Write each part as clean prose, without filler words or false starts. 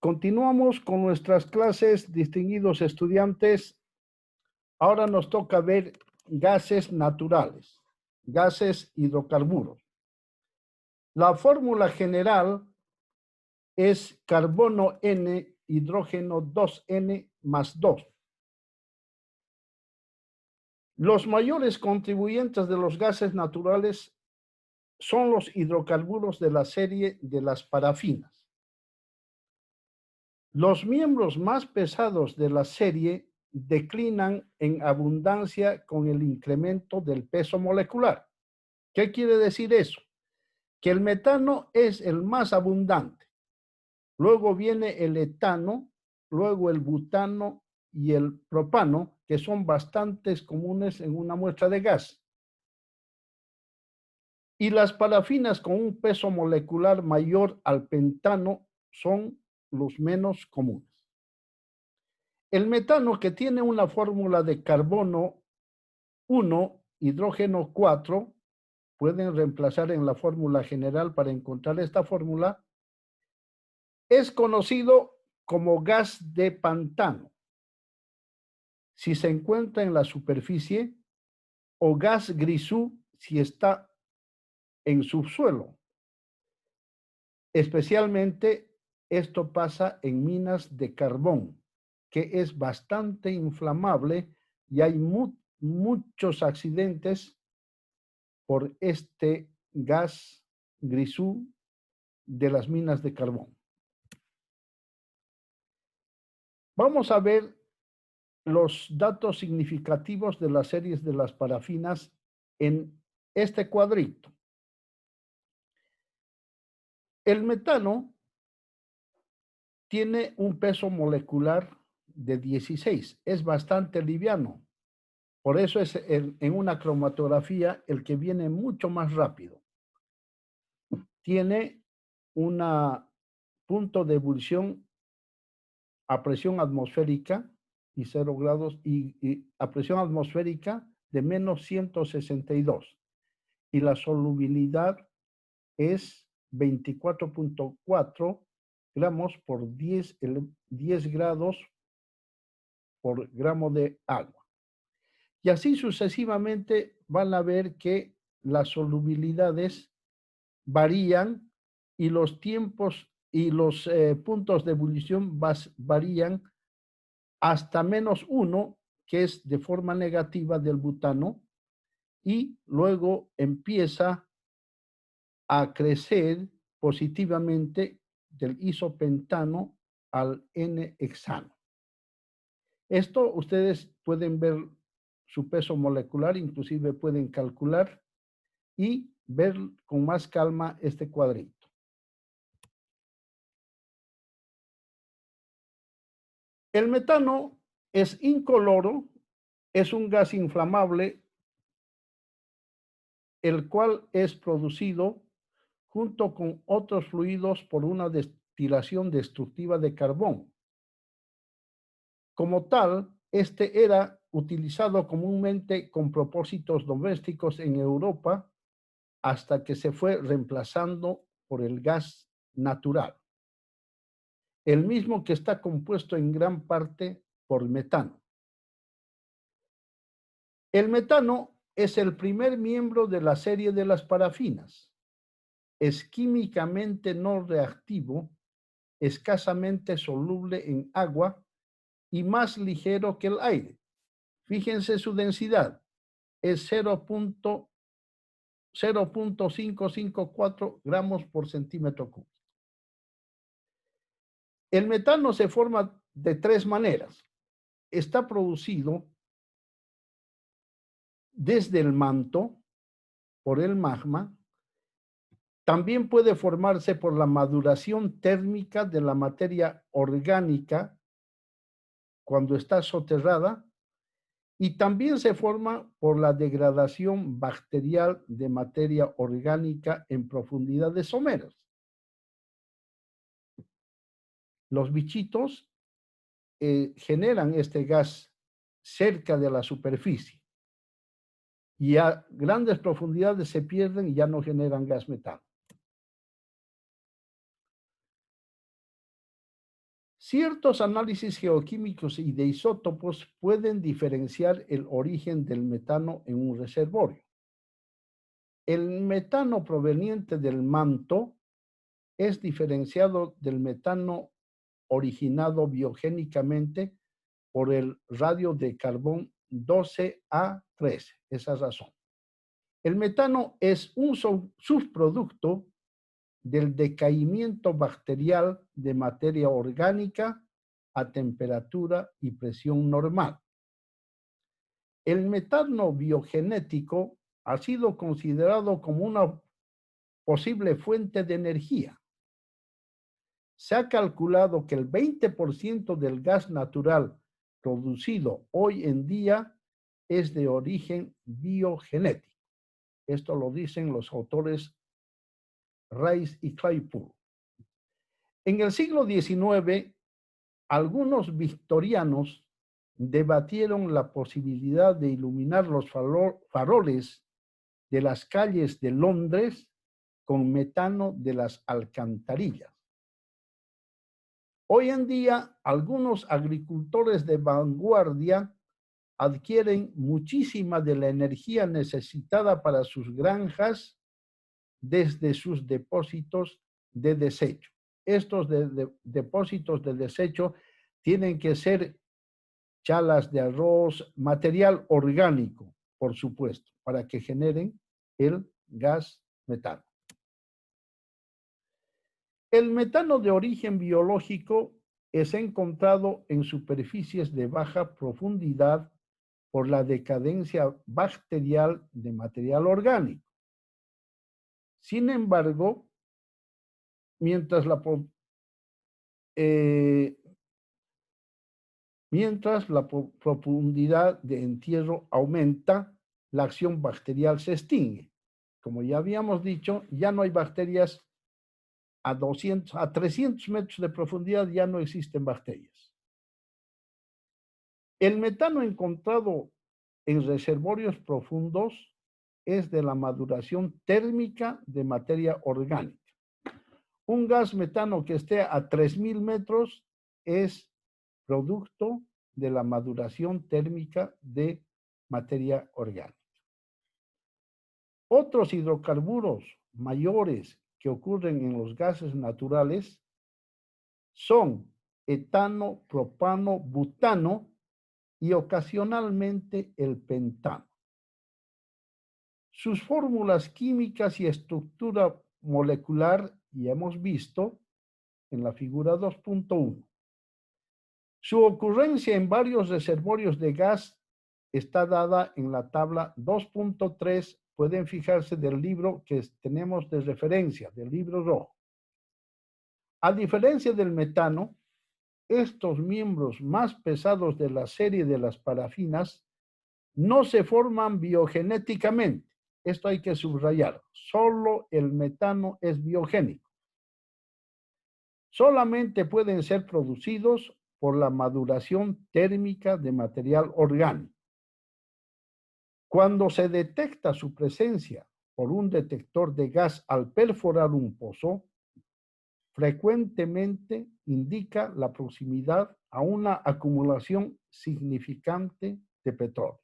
Continuamos con nuestras clases, distinguidos estudiantes. Ahora nos toca ver gases naturales, gases hidrocarburos. La fórmula general es carbono N, hidrógeno 2N más 2. Los mayores contribuyentes de los gases naturales son los hidrocarburos de la serie de las parafinas. Los miembros más pesados de la serie declinan en abundancia con el incremento del peso molecular. ¿Qué quiere decir eso? Que el metano es el más abundante. Luego viene el etano, luego el butano y el propano, que son bastante comunes en una muestra de gas. Y las parafinas con un peso molecular mayor al pentano son los menos comunes. El metano, que tiene una fórmula de carbono 1, hidrógeno 4, pueden reemplazar en la fórmula general para encontrar esta fórmula, es conocido como gas de pantano si se encuentra en la superficie o gas grisú si está en subsuelo. Especialmente esto pasa en minas de carbón, que es bastante inflamable y hay muchos accidentes por este gas grisú de las minas de carbón. Vamos a ver los datos significativos de las series de las parafinas en este cuadrito. El metano tiene un peso molecular de 16, es bastante liviano. Por eso es en una cromatografía el que viene mucho más rápido. Tiene un punto de ebullición a presión atmosférica y 0 grados y a presión atmosférica de menos 162. Y la solubilidad es 24.4 gramos por 10 grados por gramo de agua. Y así sucesivamente van a ver que las solubilidades varían y los tiempos y los puntos de ebullición varían hasta -1, que es de forma negativa del butano, y luego empieza a crecer positivamente del isopentano al N-hexano. Esto ustedes pueden ver su peso molecular, inclusive pueden calcular y ver con más calma este cuadrito. El metano es incoloro, es un gas inflamable, el cual es producido junto con otros fluidos por una destilación destructiva de carbón. Como tal, este era utilizado comúnmente con propósitos domésticos en Europa hasta que se fue reemplazando por el gas natural, el mismo que está compuesto en gran parte por metano. El metano es el primer miembro de la serie de las parafinas. Es químicamente no reactivo, escasamente soluble en agua y más ligero que el aire. Fíjense su densidad, es 0.554 gramos por centímetro cúbico. El metano se forma de 3 maneras. Está producido desde el manto, por el magma. También puede formarse por la maduración térmica de la materia orgánica cuando está soterrada, y también se forma por la degradación bacterial de materia orgánica en profundidades someras. Los bichitos generan este gas cerca de la superficie y a grandes profundidades se pierden y ya no generan gas metano. Ciertos análisis geoquímicos y de isótopos pueden diferenciar el origen del metano en un reservorio. El metano proveniente del manto es diferenciado del metano originado biogénicamente por el radio de carbón 12A13. Esa es razón. El metano es un subproducto del decaimiento bacterial de materia orgánica a temperatura y presión normal. El metano biogenético ha sido considerado como una posible fuente de energía. Se ha calculado que el 20% del gas natural producido hoy en día es de origen biogenético. Esto lo dicen los autores Rice y Claypool. En el siglo XIX, algunos victorianos debatieron la posibilidad de iluminar los faroles de las calles de Londres con metano de las alcantarillas. Hoy en día, algunos agricultores de vanguardia adquieren muchísima de la energía necesitada para sus granjas desde sus depósitos de desecho. Estos depósitos de desecho tienen que ser chalas de arroz, material orgánico, por supuesto, para que generen el gas metano. El metano de origen biológico es encontrado en superficies de baja profundidad por la decadencia bacterial de material orgánico. Sin embargo, mientras la profundidad de entierro aumenta, la acción bacterial se extingue. Como ya habíamos dicho, ya no hay bacterias a 300 metros de profundidad, ya no existen bacterias. El metano encontrado en reservorios profundos es de la maduración térmica de materia orgánica. Un gas metano que esté a 3000 metros es producto de la maduración térmica de materia orgánica. Otros hidrocarburos mayores que ocurren en los gases naturales son etano, propano, butano y ocasionalmente el pentano. Sus fórmulas químicas y estructura molecular ya hemos visto en la figura 2.1. Su ocurrencia en varios reservorios de gas está dada en la tabla 2.3. Pueden fijarse del libro que tenemos de referencia, del libro rojo. A diferencia del metano, estos miembros más pesados de la serie de las parafinas no se forman biogenéticamente. Esto hay que subrayar. Solo el metano es biogénico. Solamente pueden ser producidos por la maduración térmica de material orgánico. Cuando se detecta su presencia por un detector de gas al perforar un pozo, frecuentemente indica la proximidad a una acumulación significante de petróleo.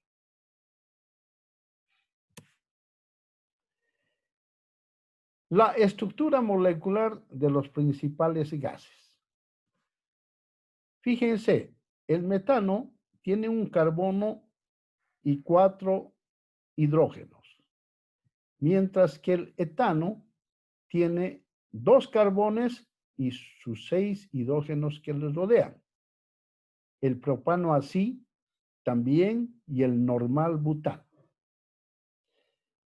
La estructura molecular de los principales gases. Fíjense, el metano tiene un carbono y 4 hidrógenos, mientras que el etano tiene 2 carbones y sus 6 hidrógenos que les rodean. El propano así también y el normal butano.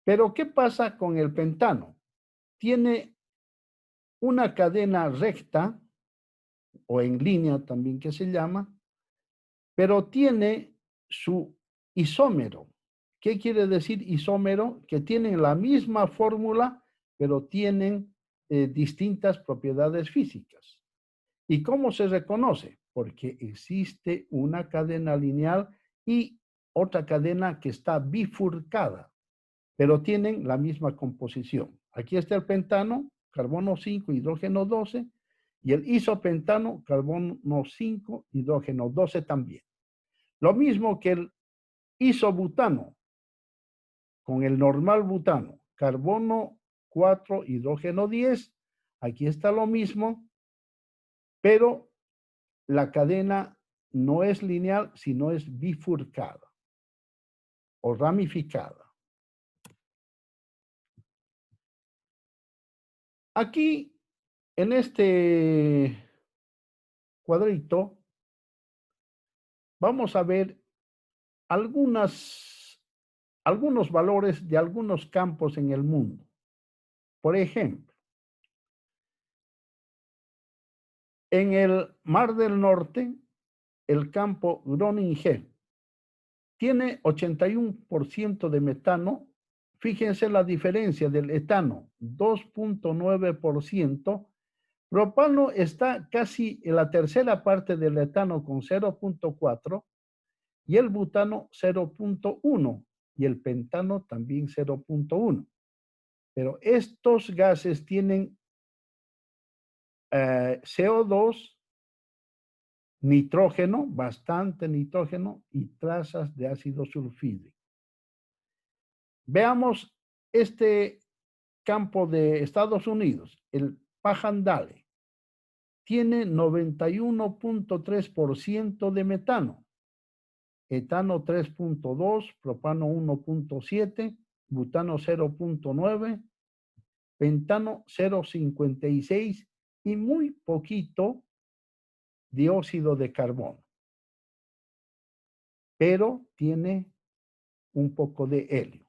Pero ¿qué pasa con el pentano? Tiene una cadena recta o en línea también que se llama, pero tiene su isómero. ¿Qué quiere decir isómero? Que tienen la misma fórmula, pero tienen distintas propiedades físicas. ¿Y cómo se reconoce? Porque existe una cadena lineal y otra cadena que está bifurcada, pero tienen la misma composición. Aquí está el pentano, carbono 5, hidrógeno 12, Y el isopentano, carbono 5, hidrógeno 12 también. Lo mismo que el isobutano con el normal butano, carbono 4, hidrógeno 10. Aquí está lo mismo, pero la cadena no es lineal, sino es bifurcada o ramificada. Aquí, en este cuadrito, vamos a ver algunos valores de algunos campos en el mundo. Por ejemplo, en el Mar del Norte, el campo Groningen tiene 81% de metano. Fíjense la diferencia del etano, 2.9%. Propano está casi en la tercera parte del etano con 0.4 y el butano 0.1 y el pentano también 0.1. Pero estos gases tienen CO2, nitrógeno, bastante nitrógeno y trazas de ácido sulfídrico. Veamos este campo de Estados Unidos, el Pajandale. Tiene 91.3% de metano, etano 3.2, propano 1.7, butano 0.9, pentano 0.56 y muy poquito dióxido de carbono. Pero tiene un poco de helio.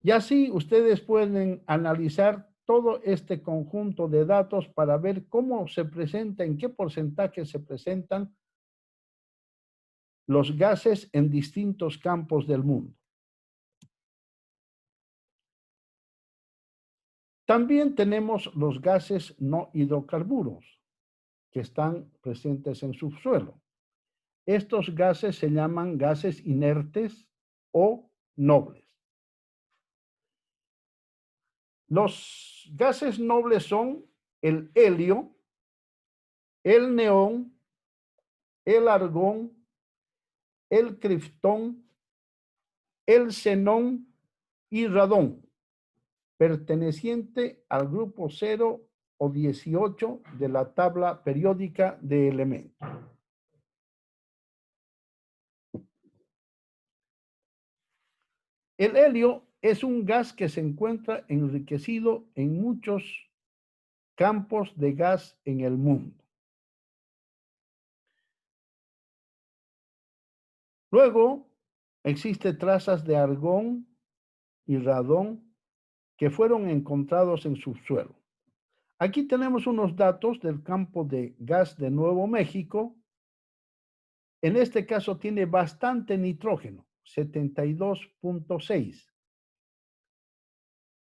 Y así ustedes pueden analizar todo este conjunto de datos para ver cómo se presenta, en qué porcentaje se presentan los gases en distintos campos del mundo. También tenemos los gases no hidrocarburos que están presentes en subsuelo. Estos gases se llaman gases inertes o nobles. Los gases nobles son el helio, el neón, el argón, el criftón, el xenón y radón, perteneciente al grupo 0 o 18 de la tabla periódica de elementos. El helio es un gas que se encuentra enriquecido en muchos campos de gas en el mundo. Luego, existen trazas de argón y radón que fueron encontrados en subsuelo. Aquí tenemos unos datos del campo de gas de Nuevo México. En este caso tiene bastante nitrógeno, 72.6.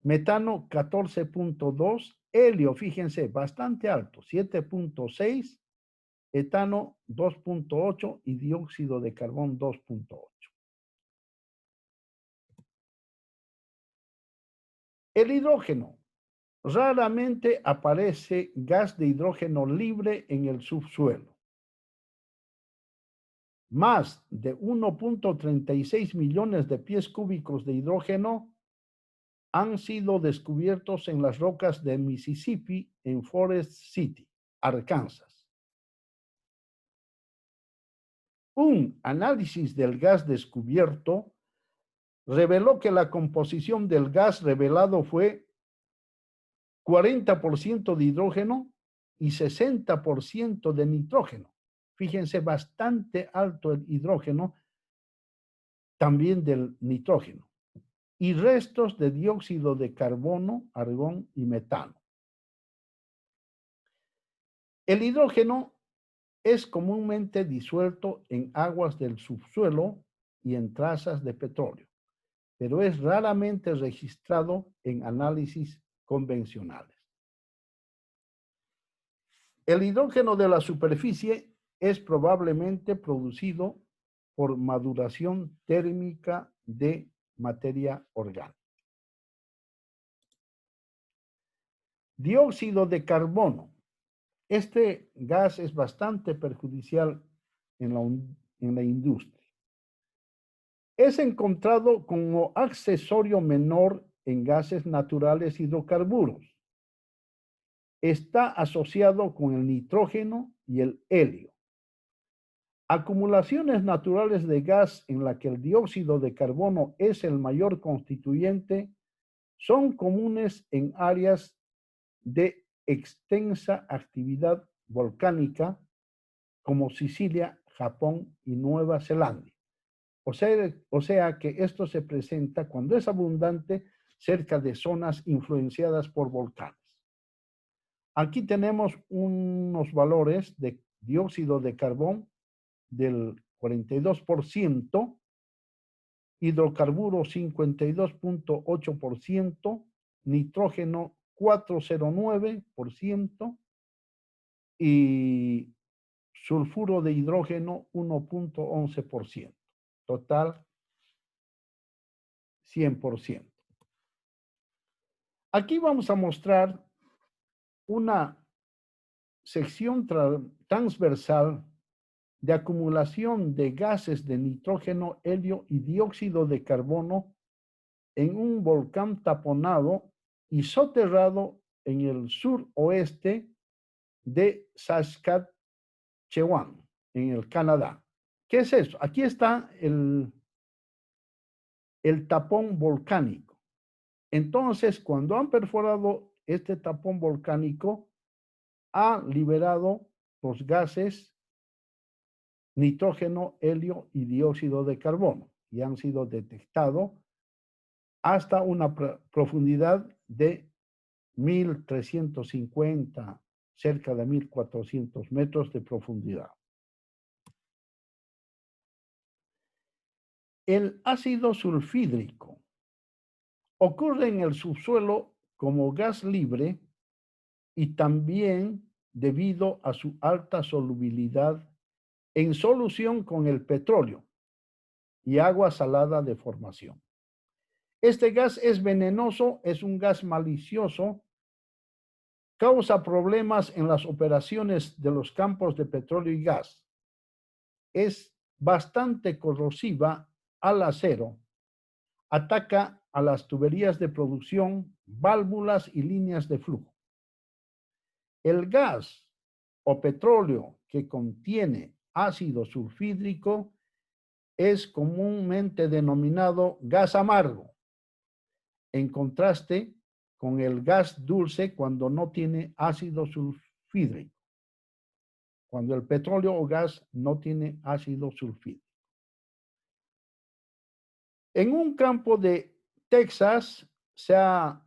Metano 14.2, helio, fíjense, bastante alto, 7.6, etano 2.8 y dióxido de carbón 2.8. El hidrógeno. Raramente aparece gas de hidrógeno libre en el subsuelo. Más de 1.36 millones de pies cúbicos de hidrógeno han sido descubiertos en las rocas de Mississippi en Forest City, Arkansas. Un análisis del gas descubierto reveló que la composición del gas revelado fue 40% de hidrógeno y 60% de nitrógeno. Fíjense, bastante alto el hidrógeno, también del nitrógeno. Y restos de dióxido de carbono, argón y metano. El hidrógeno es comúnmente disuelto en aguas del subsuelo y en trazas de petróleo, pero es raramente registrado en análisis convencionales. El hidrógeno de la superficie es probablemente producido por maduración térmica de materia orgánica. Dióxido de carbono. Este gas es bastante perjudicial en la industria. Es encontrado como accesorio menor en gases naturales hidrocarburos. Está asociado con el nitrógeno y el helio. Acumulaciones naturales de gas en la que el dióxido de carbono es el mayor constituyente son comunes en áreas de extensa actividad volcánica como Sicilia, Japón y Nueva Zelanda. O sea que esto se presenta cuando es abundante cerca de zonas influenciadas por volcanes. Aquí tenemos unos valores de dióxido de carbón del 42%, hidrocarburos 52.8%, nitrógeno 409% y sulfuro de hidrógeno 1.11%. Total 100%. Aquí vamos a mostrar una sección transversal de acumulación de gases de nitrógeno, helio y dióxido de carbono en un volcán taponado y soterrado en el suroeste de Saskatchewan, en el Canadá. ¿Qué es eso? Aquí está el tapón volcánico. Entonces, cuando han perforado este tapón volcánico, ha liberado los gases nitrógeno, helio y dióxido de carbono y han sido detectados hasta una profundidad de 1.350, cerca de 1.400 metros de profundidad. El ácido sulfídrico ocurre en el subsuelo como gas libre y también debido a su alta solubilidad en solución con el petróleo y agua salada de formación. Este gas es venenoso, es un gas malicioso, causa problemas en las operaciones de los campos de petróleo y gas. Es bastante corrosiva al acero, ataca a las tuberías de producción, válvulas y líneas de flujo. El gas o petróleo que contiene ácido sulfídrico es comúnmente denominado gas amargo, en contraste con el gas dulce cuando no tiene ácido sulfídrico, cuando el petróleo o gas no tiene ácido sulfídrico. En un campo de Texas se ha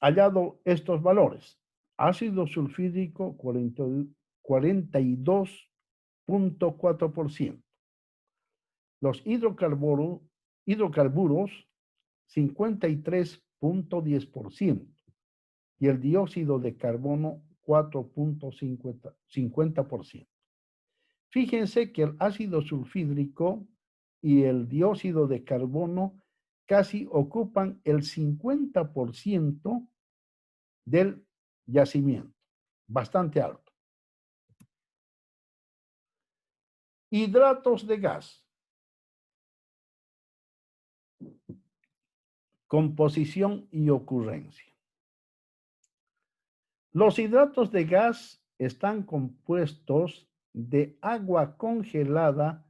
hallado estos valores. Ácido sulfídrico 42.4%. Los hidrocarburos 53.10% y el dióxido de carbono 4.50%. Fíjense que el ácido sulfídrico y el dióxido de carbono casi ocupan el 50% del yacimiento, bastante alto. Hidratos de gas. Composición y ocurrencia. Los hidratos de gas están compuestos de agua congelada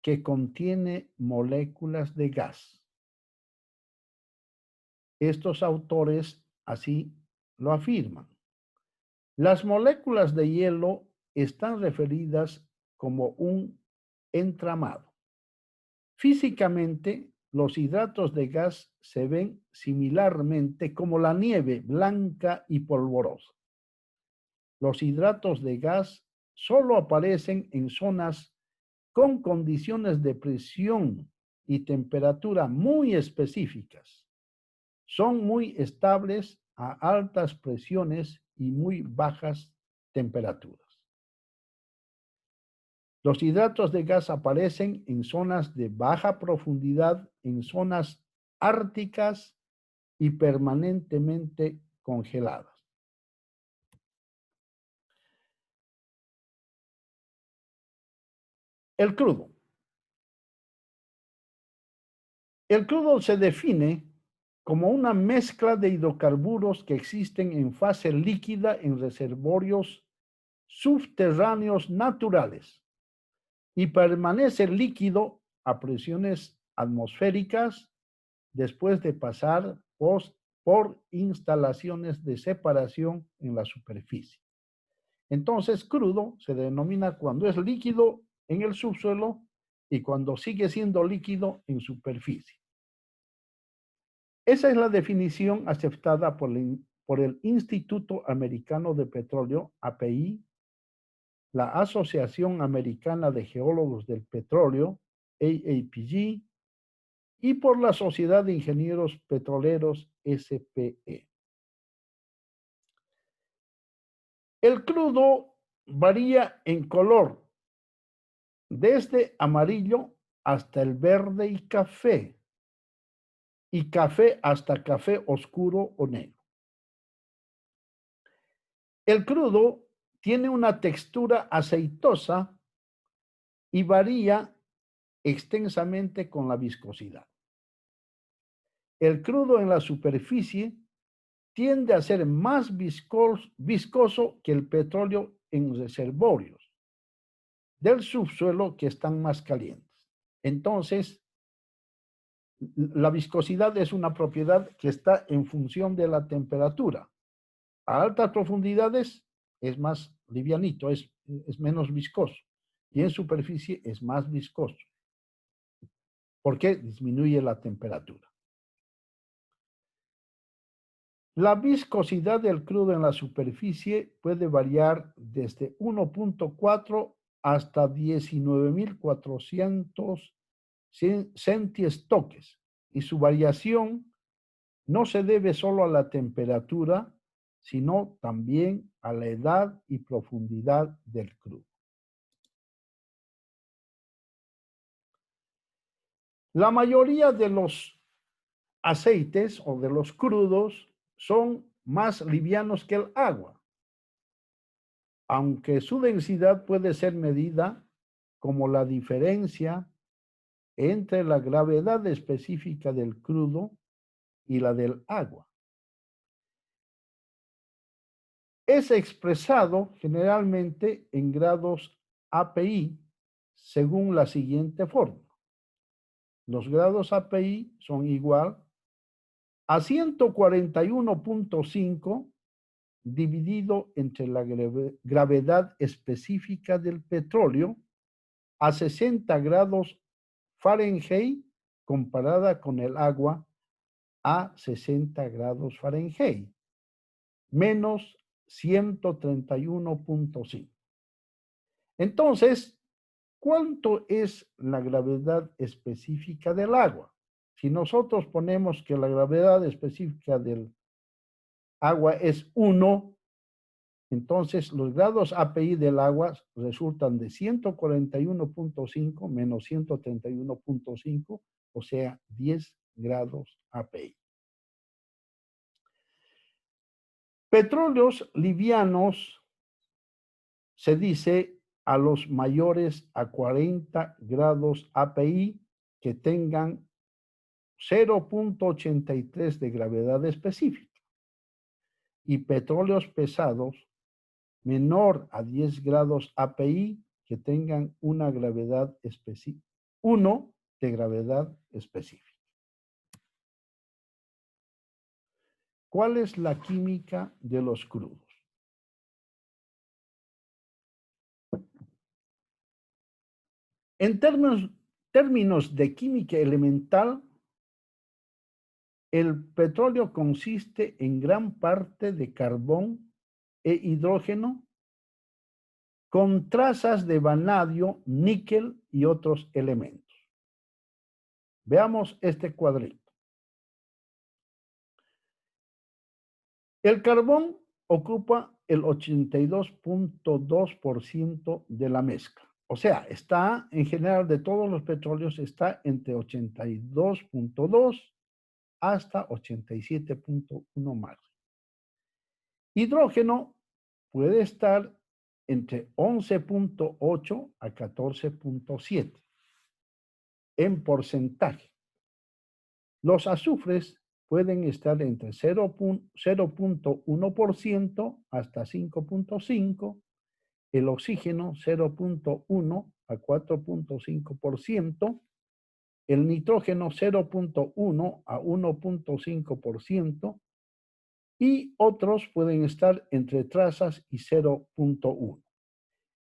que contiene moléculas de gas. Estos autores así lo afirman. Las moléculas de hielo están referidas como un entramado. Físicamente, los hidratos de gas se ven similarmente como la nieve blanca y polvorosa. Los hidratos de gas solo aparecen en zonas con condiciones de presión y temperatura muy específicas. Son muy estables a altas presiones y muy bajas temperaturas. Los hidratos de gas aparecen en zonas de baja profundidad, en zonas árticas y permanentemente congeladas. El crudo. El crudo se define como una mezcla de hidrocarburos que existen en fase líquida en reservorios subterráneos naturales y permanece líquido a presiones atmosféricas después de pasar por instalaciones de separación en la superficie. Entonces, crudo se denomina cuando es líquido en el subsuelo y cuando sigue siendo líquido en superficie. Esa es la definición aceptada por el Instituto Americano de Petróleo, API, la Asociación Americana de Geólogos del Petróleo, AAPG, y por la Sociedad de Ingenieros Petroleros, SPE. El crudo varía en color, desde amarillo hasta el verde y café hasta café oscuro o negro. El crudo tiene una textura aceitosa y varía extensamente con la viscosidad. El crudo en la superficie tiende a ser más viscoso que el petróleo en reservorios del subsuelo que están más calientes. Entonces, la viscosidad es una propiedad que está en función de la temperatura. A altas profundidades es más livianito, es menos viscoso. Y en superficie es más viscoso, porque disminuye la temperatura. La viscosidad del crudo en la superficie puede variar desde 1.4 hasta 19.400 centiestoques, y su variación no se debe solo a la temperatura, sino también a la edad y profundidad del crudo. La mayoría de los aceites o de los crudos son más livianos que el agua, aunque su densidad puede ser medida como la diferencia entre la gravedad específica del crudo y la del agua. Es expresado generalmente en grados API según la siguiente fórmula. Los grados API son igual a 141.5 dividido entre la gravedad específica del petróleo a 60 grados Fahrenheit comparada con el agua a 60 grados Fahrenheit, menos 131.5. Entonces, ¿cuánto es la gravedad específica del agua? Si nosotros ponemos que la gravedad específica del agua es 1, entonces los grados API del agua resultan de 141.5 menos 131.5, o sea, 10 grados API. Petróleos livianos se dice a los mayores a 40 grados API que tengan 0.83 de gravedad específica, y petróleos pesados menor a 10 grados API que tengan una gravedad específica, 1 de gravedad específica. ¿Cuál es la química de los crudos? En términos de química elemental, el petróleo consiste en gran parte de carbón e hidrógeno con trazas de vanadio, níquel y otros elementos. Veamos este cuadrito. El carbón ocupa el 82.2% de la mezcla. O sea, está en general de todos los petróleos, está entre 82.2 hasta 87.1 más. Hidrógeno puede estar entre 11.8 a 14.7 en porcentaje. Los azufres pueden estar entre 0.1% hasta 5.5%, el oxígeno 0.1 a 4.5%, el nitrógeno 0.1 a 1.5% y otros pueden estar entre trazas y 0.1.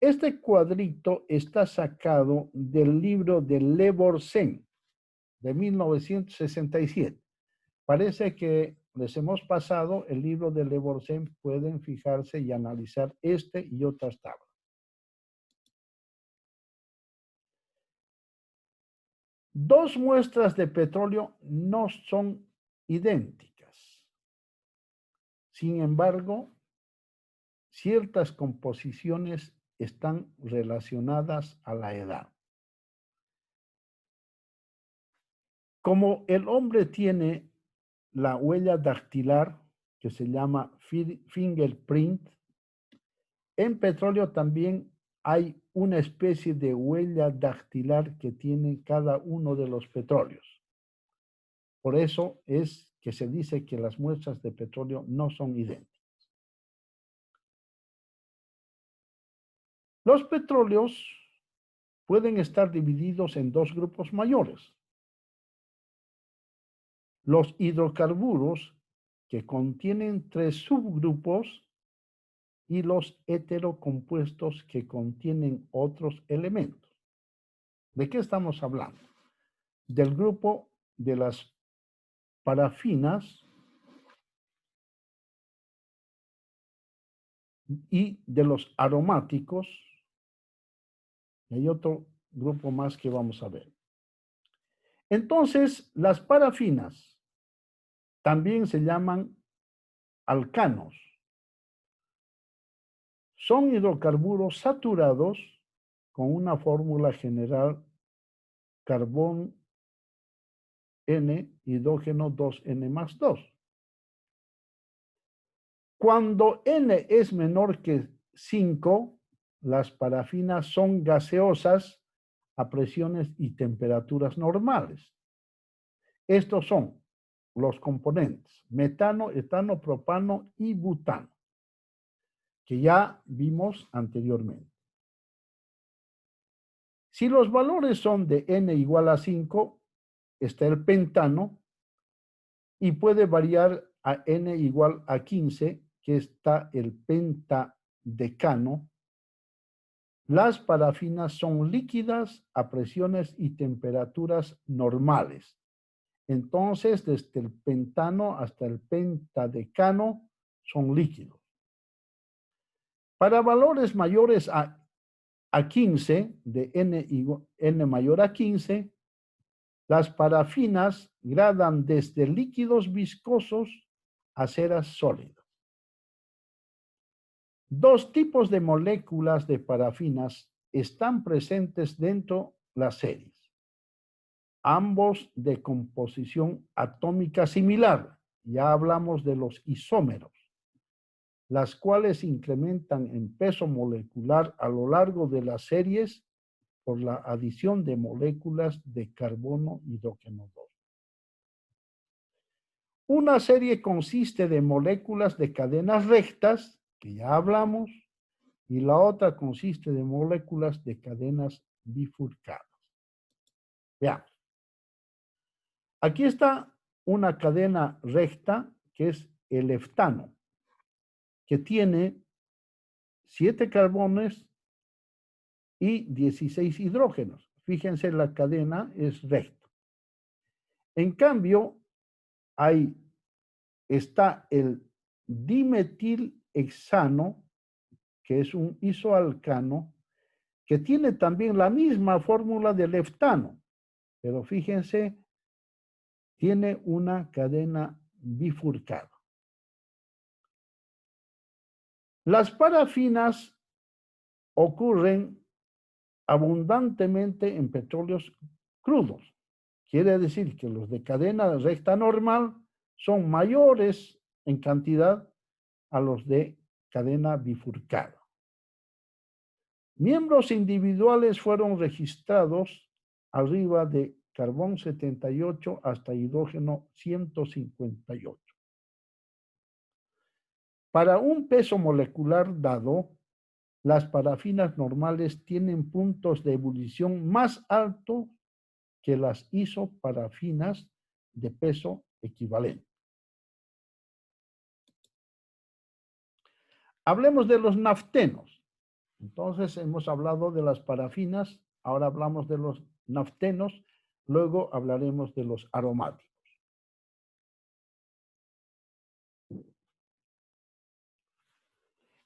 Este cuadrito está sacado del libro de Le Borsen de 1967. Parece que les hemos pasado el libro de Le Borsen, pueden fijarse y analizar este y otras tablas. Dos muestras de petróleo no son idénticas. Sin embargo, ciertas composiciones están relacionadas a la edad. Como el hombre tiene la huella dactilar, que se llama fingerprint, en petróleo también hay una especie de huella dactilar que tiene cada uno de los petróleos. Por eso es que se dice que las muestras de petróleo no son idénticas. Los petróleos pueden estar divididos en dos grupos mayores. Los hidrocarburos, que contienen tres subgrupos, y los heterocompuestos, que contienen otros elementos. ¿De qué estamos hablando? Del grupo de las parafinas y de los aromáticos. Y hay otro grupo más que vamos a ver. Entonces, las parafinas también se llaman alcanos. Son hidrocarburos saturados con una fórmula general: carbón N, hidrógeno 2N más 2. Cuando N es menor que 5, las parafinas son gaseosas a presiones y temperaturas normales. Estos son los componentes: metano, etano, propano y butano, que ya vimos anteriormente. Si los valores son de N igual a 5, está el pentano, y puede variar a N igual a 15, que está el pentadecano. Las parafinas son líquidas a presiones y temperaturas normales. Entonces, desde el pentano hasta el pentadecano son líquidos. Para valores mayores a 15, de N mayor a 15, las parafinas gradan desde líquidos viscosos a ceras sólidas. Dos tipos de moléculas de parafinas están presentes dentro de las series, ambos de composición atómica similar. Ya hablamos de los isómeros, las cuales incrementan en peso molecular a lo largo de las series por la adición de moléculas de carbono y hidrógeno 2. Una serie consiste de moléculas de cadenas rectas, que ya hablamos, y la otra consiste de moléculas de cadenas bifurcadas. Veamos. Aquí está una cadena recta, que es el heftano, que tiene 7 carbones y 16 hidrógenos. Fíjense, la cadena es recta. En cambio, ahí está el dimetilhexano, que es un isoalcano, que tiene también la misma fórmula del heftano, pero fíjense, tiene una cadena bifurcada. Las parafinas ocurren abundantemente en petróleos crudos. Quiere decir que los de cadena recta normal son mayores en cantidad a los de cadena bifurcada. Miembros individuales fueron registrados arriba de carbón 78 hasta hidrógeno 158. Para un peso molecular dado, las parafinas normales tienen puntos de ebullición más altos que las isoparafinas de peso equivalente. Hablemos de los naftenos. Entonces hemos hablado de las parafinas, ahora hablamos de los naftenos, luego hablaremos de los aromáticos.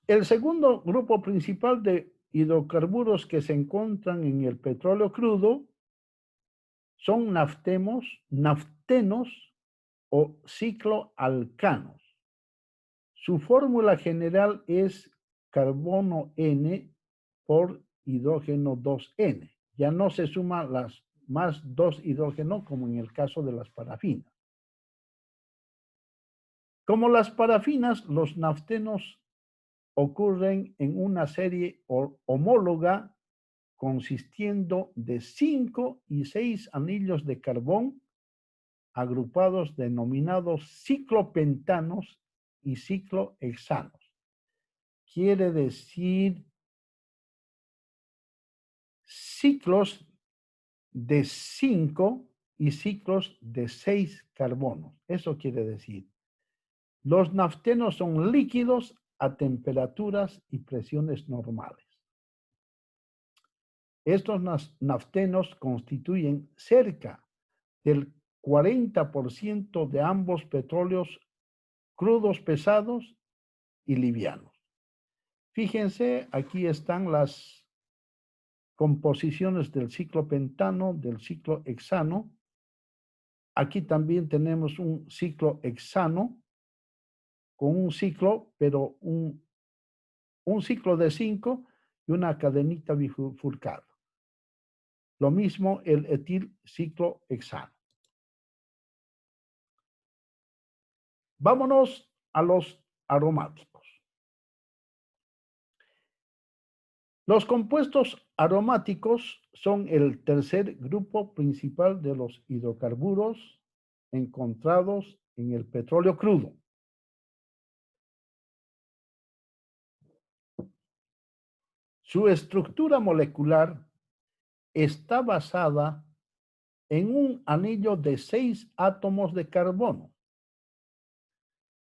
El segundo grupo principal de hidrocarburos que se encuentran en el petróleo crudo son naftenos o cicloalcanos. Su fórmula general es carbono N por hidrógeno 2N. Ya no se suman las más 2 hidrógenos como en el caso de las parafinas. Como las parafinas, los naftenos ocurren en una serie homóloga consistiendo de 5 y 6 anillos de carbón agrupados denominados ciclopentanos y ciclohexanos. Quiere decir ciclos de 5 y ciclos de 6 carbonos. Eso quiere decir. Los naftenos son líquidos a temperaturas y presiones normales. Estos naftenos constituyen cerca del 40% de ambos petróleos crudos pesados y livianos. Fíjense, aquí están las composiciones del ciclopentano, del ciclohexano. Aquí también tenemos un ciclohexano con un ciclo, pero un ciclo de 5 y una cadenita bifurcada. Lo mismo el etil ciclohexano. Vámonos a los aromáticos. Los compuestos aromáticos son el tercer grupo principal de los hidrocarburos encontrados en el petróleo crudo. Su estructura molecular está basada en un anillo de 6 átomos de carbono.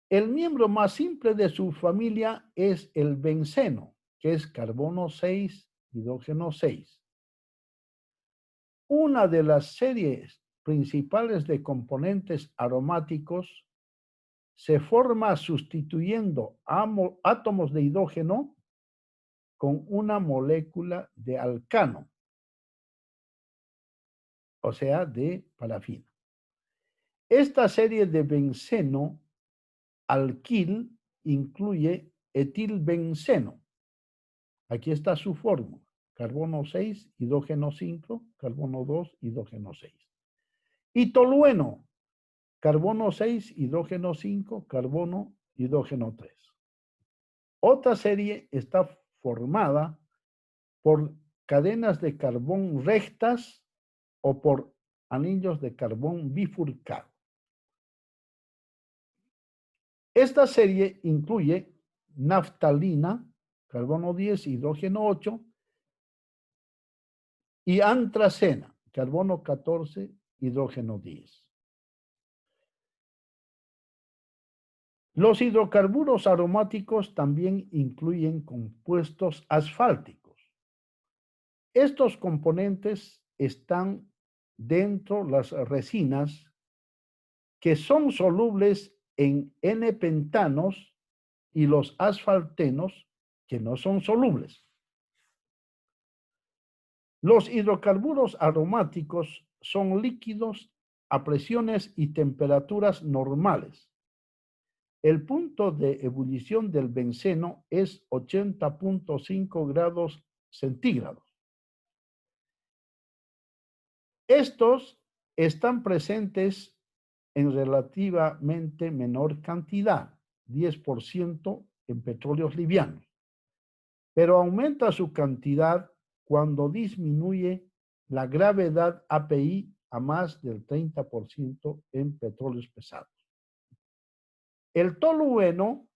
El miembro más simple de su familia es el benceno, que es carbono 6, hidrógeno 6. Una de las series principales de componentes aromáticos se forma sustituyendo átomos de hidrógeno con una molécula de alcano, o sea, de parafina. Esta serie de benceno alquil incluye etilbenceno. Aquí está su fórmula. Carbono 6, hidrógeno 5, carbono 2, hidrógeno 6. Y tolueno, carbono 6, hidrógeno 5, carbono, hidrógeno 3. Otra serie está formada por cadenas de carbón rectas o por anillos de carbón bifurcado. Esta serie incluye naftalina, carbono 10, hidrógeno 8, y antracena, carbono 14, hidrógeno 10. Los hidrocarburos aromáticos también incluyen compuestos asfálticos. Estos componentes están dentro de las resinas que son solubles en N-pentanos y los asfaltenos que no son solubles. Los hidrocarburos aromáticos son líquidos a presiones y temperaturas normales. El punto de ebullición del benceno es 80.5 grados centígrados. Estos están presentes en relativamente menor cantidad, 10% en petróleos livianos. pero aumenta su cantidad cuando disminuye la gravedad API a más del 30% en petróleos pesados. El tolueno,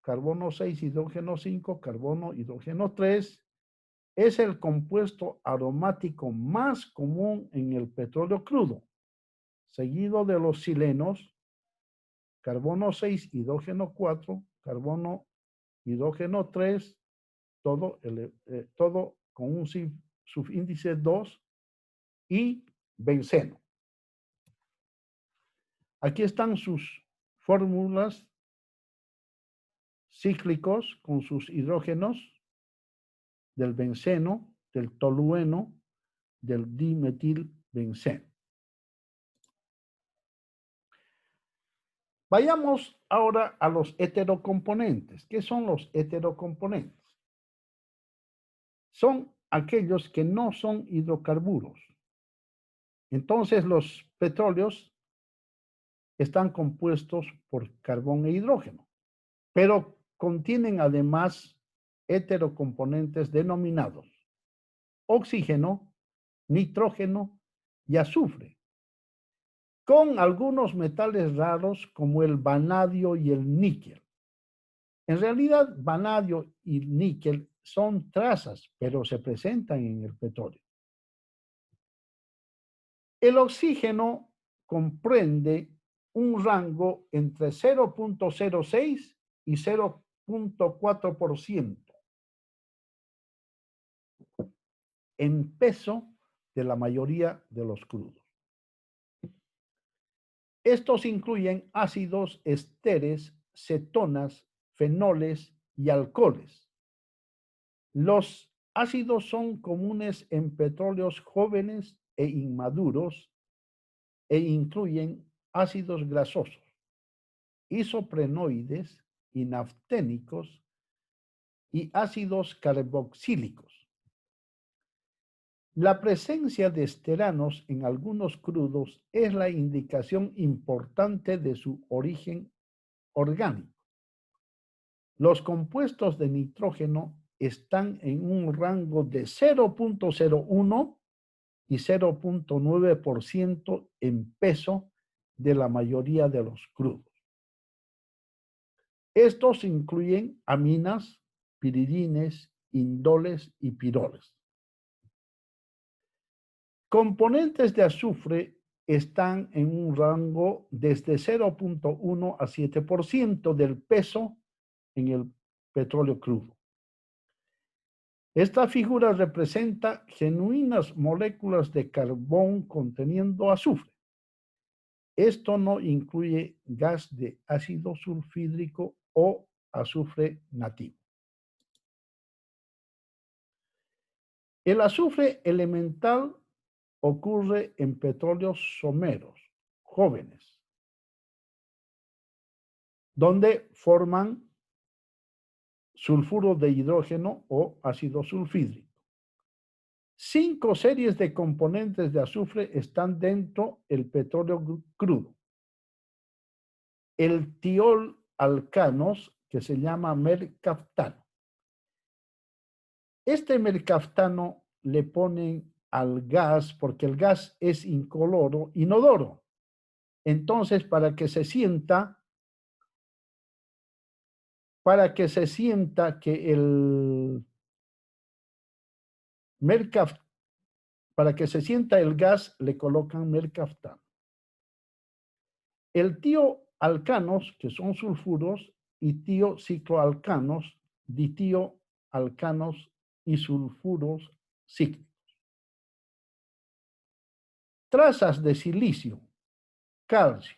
carbono 6, hidrógeno 5, carbono, hidrógeno 3, es el compuesto aromático más común en el petróleo crudo, seguido de los silenos, carbono 6, hidrógeno 4, carbono, hidrógeno 3, todo con un subíndice 2, y benceno. Aquí están sus fórmulas cíclicos con sus hidrógenos del benceno, del tolueno, del dimetilbenceno. Vayamos ahora a los heterocomponentes. ¿Qué son los heterocomponentes? Son aquellos que no son hidrocarburos. Entonces los petróleos están compuestos por carbón e hidrógeno, pero contienen además heterocomponentes denominados oxígeno, nitrógeno y azufre, con algunos metales raros como el vanadio y el níquel. En realidad, vanadio y níquel son trazas, pero se presentan en el petróleo. El oxígeno comprende un rango entre 0.06 y 0.4% en peso de la mayoría de los crudos. Estos incluyen ácidos esteres, cetonas, fenoles y alcoholes. Los ácidos son comunes en petróleos jóvenes e inmaduros e incluyen ácidos grasosos, isoprenoides y nafténicos y ácidos carboxílicos. La presencia de esteranos en algunos crudos es la indicación importante de su origen orgánico. Los compuestos de nitrógeno están en un rango de 0.01 y 0.9% en peso de la mayoría de los crudos. Estos incluyen aminas, piridines, indoles y piroles. Componentes de azufre están en un rango desde 0.1 a 7% del peso en el petróleo crudo. Esta figura representa genuinas moléculas de carbón conteniendo azufre. Esto no incluye gas de ácido sulfídrico o azufre nativo. El azufre elemental ocurre en petróleos someros, jóvenes, donde forman sulfuro de hidrógeno o ácido sulfídrico. 5 series de componentes de azufre están dentro del petróleo crudo. El tiol alcanos, que se llama mercaftano. Este mercaftano le ponen al gas porque el gas es incoloro, inodoro. Entonces, para que se sienta que el para que se sienta el gas, le colocan mercaftano. El tioalcanos, que son sulfuros, y tiocicloalcanos, ditioalcanos y sulfuros cíclicos. Trazas de silicio, calcio,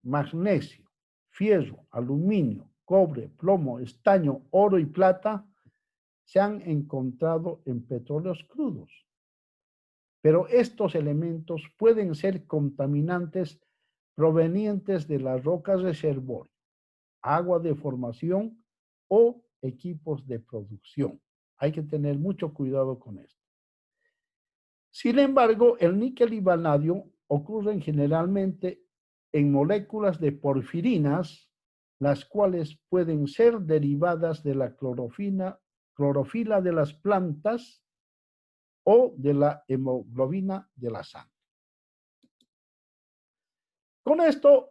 magnesio, fierro, aluminio, cobre, plomo, estaño, oro y plata se han encontrado en petróleos crudos. Pero estos elementos pueden ser contaminantes provenientes de las rocas reservorio, agua de formación o equipos de producción. Hay que tener mucho cuidado con esto. Sin embargo, el níquel y vanadio ocurren generalmente en moléculas de porfirinas, las cuales pueden ser derivadas de la clorofila de las plantas o de la hemoglobina de la sangre. Con esto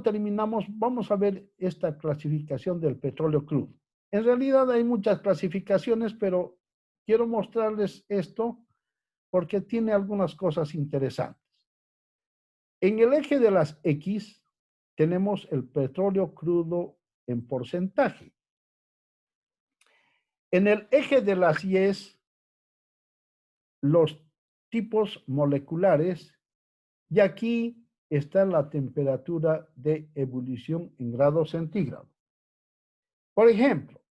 terminamos. Vamos a ver esta clasificación del petróleo crudo. En realidad hay muchas clasificaciones, pero quiero mostrarles esto porque tiene algunas cosas interesantes. En el eje de las X tenemos el petróleo crudo en porcentaje. En el eje de las Y, los tipos moleculares, y aquí está la temperatura de ebullición en grados centígrados. Por ejemplo,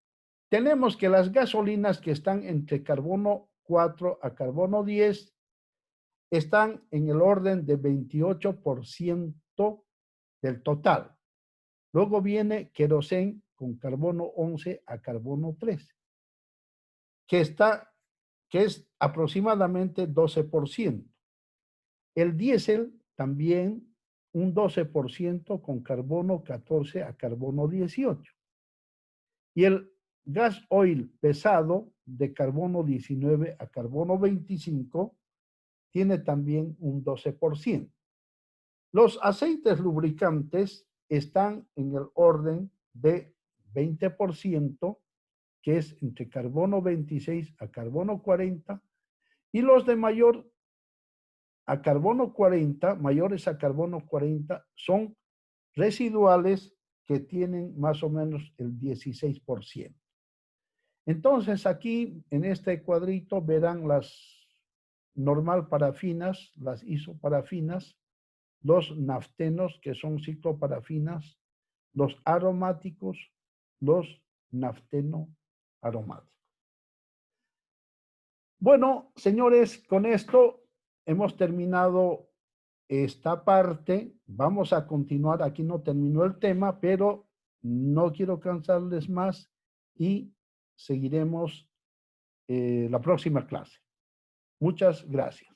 tenemos que las gasolinas que están entre carbono 4 a carbono 10 están en el orden de 28% del total. Luego viene queroseno con carbono 11 a carbono 13, que es aproximadamente 12%. El diésel también un 12% con carbono 14 a carbono 18. Y el gas oil pesado de carbono 19 a carbono 25 tiene también un 12%. Los aceites lubricantes están en el orden de 20%, que es entre carbono 26 a carbono 40, y los de mayores a carbono 40 son residuales que tienen más o menos el 16%. Entonces aquí en este cuadrito verán las normal parafinas, las isoparafinas, los naftenos que son cicloparafinas, los aromáticos, los nafteno aromáticos. Bueno, señores, con esto hemos terminado esta parte. Vamos a continuar. Aquí no terminó el tema, pero no quiero cansarles más y seguiremos la próxima clase. Muchas gracias.